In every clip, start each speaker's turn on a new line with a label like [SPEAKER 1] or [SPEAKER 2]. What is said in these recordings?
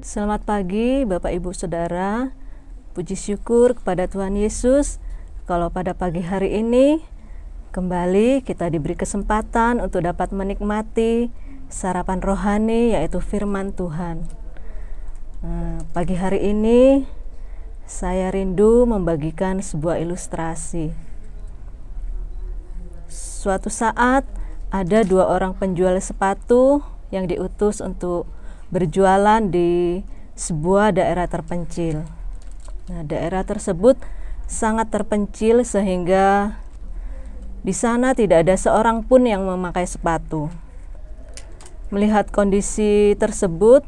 [SPEAKER 1] Selamat pagi Bapak Ibu Saudara. Puji syukur kepada Tuhan Yesus kalau pada pagi hari ini kembali kita diberi kesempatan untuk dapat menikmati sarapan rohani, yaitu firman Tuhan. Pagi hari ini saya rindu membagikan sebuah ilustrasi. Suatu saat ada dua orang penjual sepatu yang diutus untuk berjualan di sebuah daerah terpencil. Nah, daerah tersebut sangat terpencil sehingga di sana tidak ada seorang pun yang memakai sepatu. Melihat kondisi tersebut,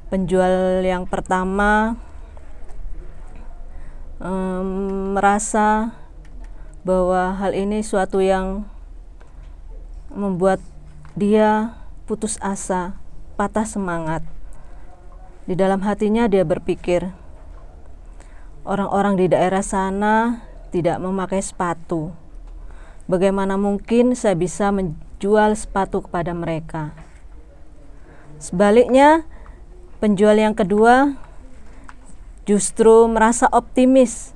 [SPEAKER 1] penjual yang pertama merasa bahwa hal ini suatu yang membuat dia putus asa, patah semangat. Di dalam hatinya dia berpikir, orang-orang di daerah sana tidak memakai sepatu. Bagaimana mungkin saya bisa menjual sepatu kepada mereka? Sebaliknya, penjual yang kedua justru merasa optimis.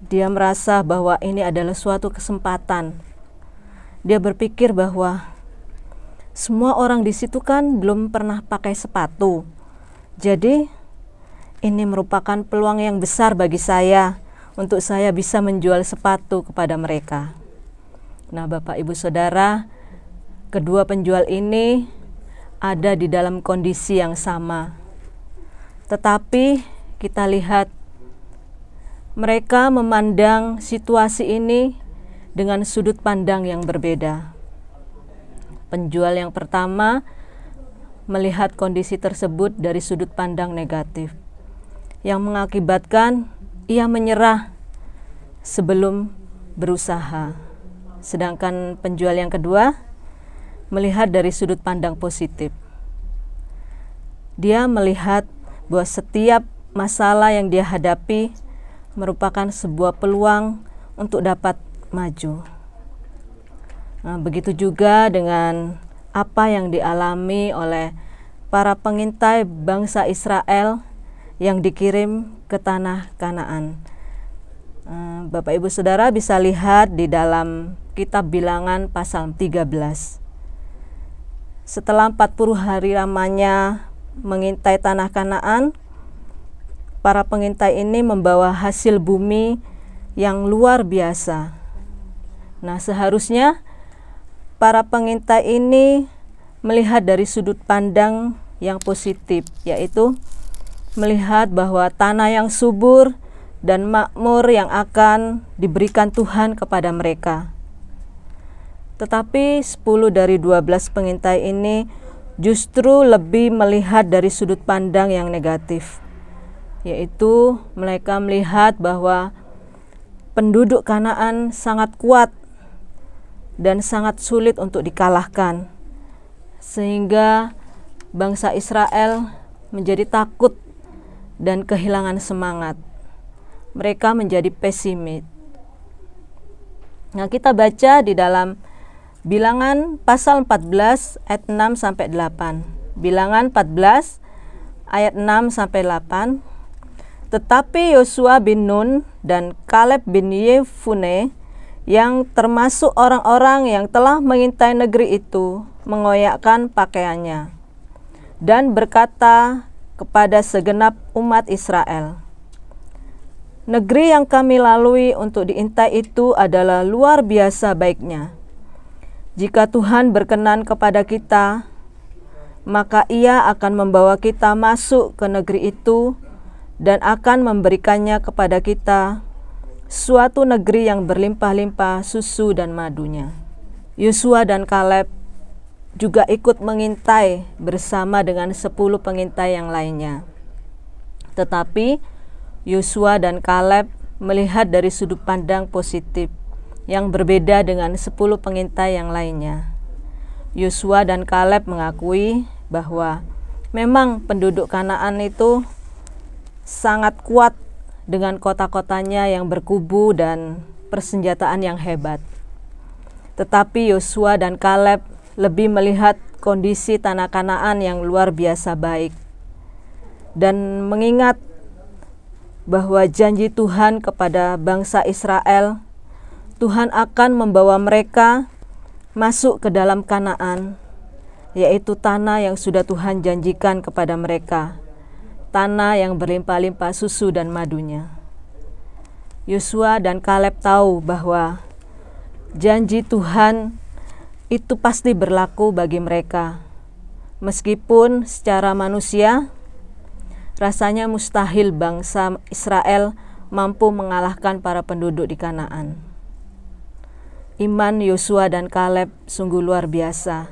[SPEAKER 1] Dia merasa bahwa ini adalah suatu kesempatan. Dia berpikir bahwa semua orang di situ kan belum pernah pakai sepatu. Jadi ini merupakan peluang yang besar bagi saya untuk saya bisa menjual sepatu kepada mereka. Nah, Bapak Ibu Saudara, kedua penjual ini ada di dalam kondisi yang sama. Tetapi kita lihat mereka memandang situasi ini dengan sudut pandang yang berbeda. Penjual yang pertama melihat kondisi tersebut dari sudut pandang negatif, yang mengakibatkan ia menyerah sebelum berusaha. Sedangkan penjual yang kedua melihat dari sudut pandang positif. Dia melihat bahwa setiap masalah yang dia hadapi merupakan sebuah peluang untuk dapat maju. Nah, begitu juga dengan apa yang dialami oleh para pengintai bangsa Israel yang dikirim ke tanah Kanaan. Bapak Ibu Saudara bisa lihat di dalam kitab Bilangan pasal 13. Setelah 40 hari lamanya mengintai tanah Kanaan, para pengintai ini membawa hasil bumi yang luar biasa. Nah, seharusnya para pengintai ini melihat dari sudut pandang yang positif, yaitu melihat bahwa tanah yang subur dan makmur yang akan diberikan Tuhan kepada mereka. Tetapi 10 dari 12 pengintai ini justru lebih melihat dari sudut pandang yang negatif, yaitu mereka melihat bahwa penduduk Kanaan sangat kuat dan sangat sulit untuk dikalahkan, sehingga bangsa Israel menjadi takut dan kehilangan semangat. Mereka menjadi pesimis. Nah, kita baca di dalam Bilangan pasal 14 ayat 6 sampai 8. Bilangan 14 ayat 6 sampai 8. Tetapi Yosua bin Nun dan Kaleb bin Yefune yang termasuk orang-orang yang telah mengintai negeri itu mengoyakkan pakaiannya dan berkata kepada segenap umat Israel, "Negeri yang kami lalui untuk diintai itu adalah luar biasa baiknya. Jika Tuhan berkenan kepada kita, maka Ia akan membawa kita masuk ke negeri itu dan akan memberikannya kepada kita, suatu negeri yang berlimpah-limpah susu dan madunya." Yosua dan Kaleb juga ikut mengintai bersama dengan 10 pengintai yang lainnya. Tetapi Yosua dan Kaleb melihat dari sudut pandang positif yang berbeda dengan 10 pengintai yang lainnya. Yosua dan Kaleb mengakui bahwa memang penduduk Kanaan itu sangat kuat dengan kota-kotanya yang berkubu dan persenjataan yang hebat. Tetapi Yosua dan Kaleb lebih melihat kondisi tanah Kanaan yang luar biasa baik, dan mengingat bahwa janji Tuhan kepada bangsa Israel, Tuhan akan membawa mereka masuk ke dalam Kanaan, yaitu tanah yang sudah Tuhan janjikan kepada mereka, tanah yang berlimpah-limpah susu dan madunya. Yosua dan Kaleb tahu bahwa janji Tuhan itu pasti berlaku bagi mereka, meskipun secara manusia rasanya mustahil bangsa Israel mampu mengalahkan para penduduk di Kanaan. Iman Yosua dan Kaleb sungguh luar biasa,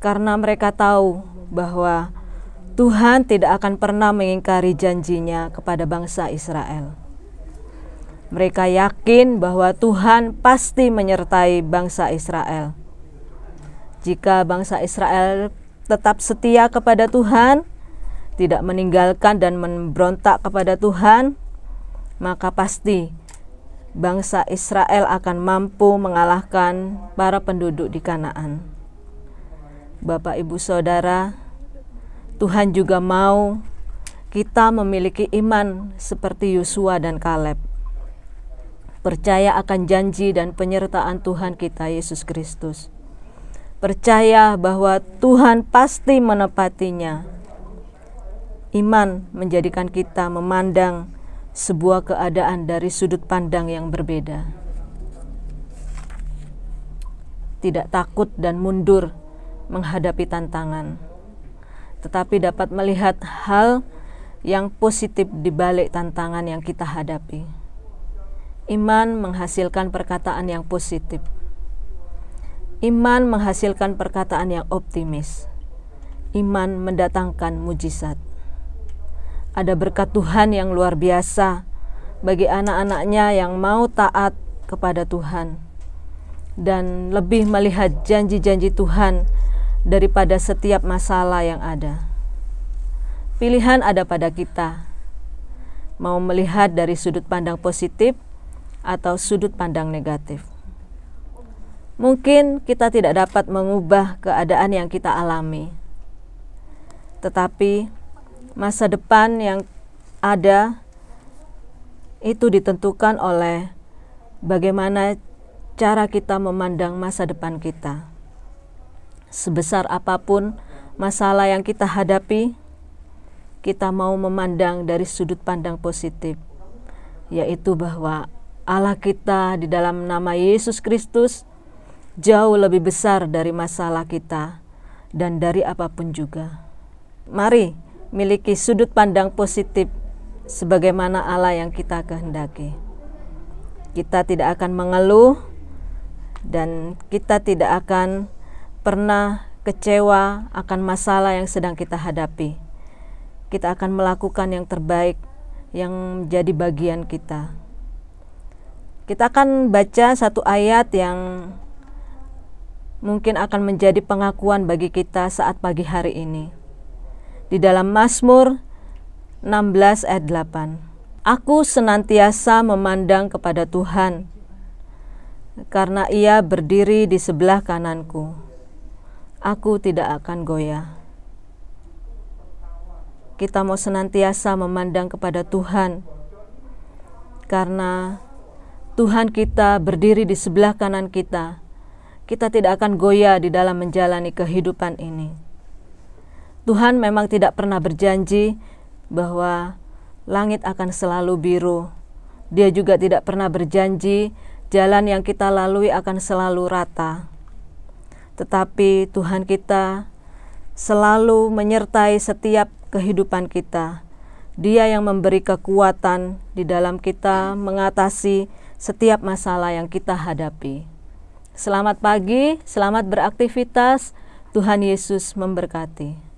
[SPEAKER 1] karena mereka tahu bahwa Tuhan tidak akan pernah mengingkari janjinya kepada bangsa Israel. Mereka yakin bahwa Tuhan pasti menyertai bangsa Israel. Jika bangsa Israel tetap setia kepada Tuhan, tidak meninggalkan dan memberontak kepada Tuhan, maka pasti bangsa Israel akan mampu mengalahkan para penduduk di Kanaan. Bapak, Ibu, Saudara, Tuhan juga mau kita memiliki iman seperti Yosua dan Kaleb, percaya akan janji dan penyertaan Tuhan kita Yesus Kristus, percaya bahwa Tuhan pasti menepatinya. Iman menjadikan kita memandang sebuah keadaan dari sudut pandang yang berbeda, tidak takut dan mundur menghadapi tantangan, tetapi dapat melihat hal yang positif di balik tantangan yang kita hadapi. Iman menghasilkan perkataan yang positif. Iman menghasilkan perkataan yang optimis. Iman mendatangkan mujizat. Ada berkat Tuhan yang luar biasa bagi anak-anaknya yang mau taat kepada Tuhan dan lebih melihat janji-janji Tuhan daripada setiap masalah yang ada. Pilihan ada pada kita, mau melihat dari sudut pandang positif atau sudut pandang negatif. Mungkin kita tidak dapat mengubah keadaan yang kita alami, tetapi masa depan yang ada itu ditentukan oleh bagaimana cara kita memandang masa depan kita. Sebesar apapun masalah yang kita hadapi, kita mau memandang dari sudut pandang positif, yaitu bahwa Allah kita di dalam nama Yesus Kristus jauh lebih besar dari masalah kita dan dari apapun juga. Mari miliki sudut pandang positif sebagaimana Allah yang kita kehendaki. Kita tidak akan mengeluh dan kita tidak akan pernah kecewa akan masalah yang sedang kita hadapi. Kita akan melakukan yang terbaik yang menjadi bagian kita. Kita akan baca satu ayat yang mungkin akan menjadi pengakuan bagi kita saat pagi hari ini. Di dalam Mazmur 16 ayat 8. Aku senantiasa memandang kepada Tuhan, karena Ia berdiri di sebelah kananku. Aku tidak akan goyah. Kita mau senantiasa memandang kepada Tuhan, karena Tuhan kita berdiri di sebelah kanan kita. Kita tidak akan goyah di dalam menjalani kehidupan ini. Tuhan memang tidak pernah berjanji bahwa langit akan selalu biru. Dia juga tidak pernah berjanji jalan yang kita lalui akan selalu rata. Tetapi Tuhan kita selalu menyertai setiap kehidupan kita. Dia yang memberi kekuatan di dalam kita mengatasi setiap masalah yang kita hadapi. Selamat pagi, selamat beraktivitas. Tuhan Yesus memberkati.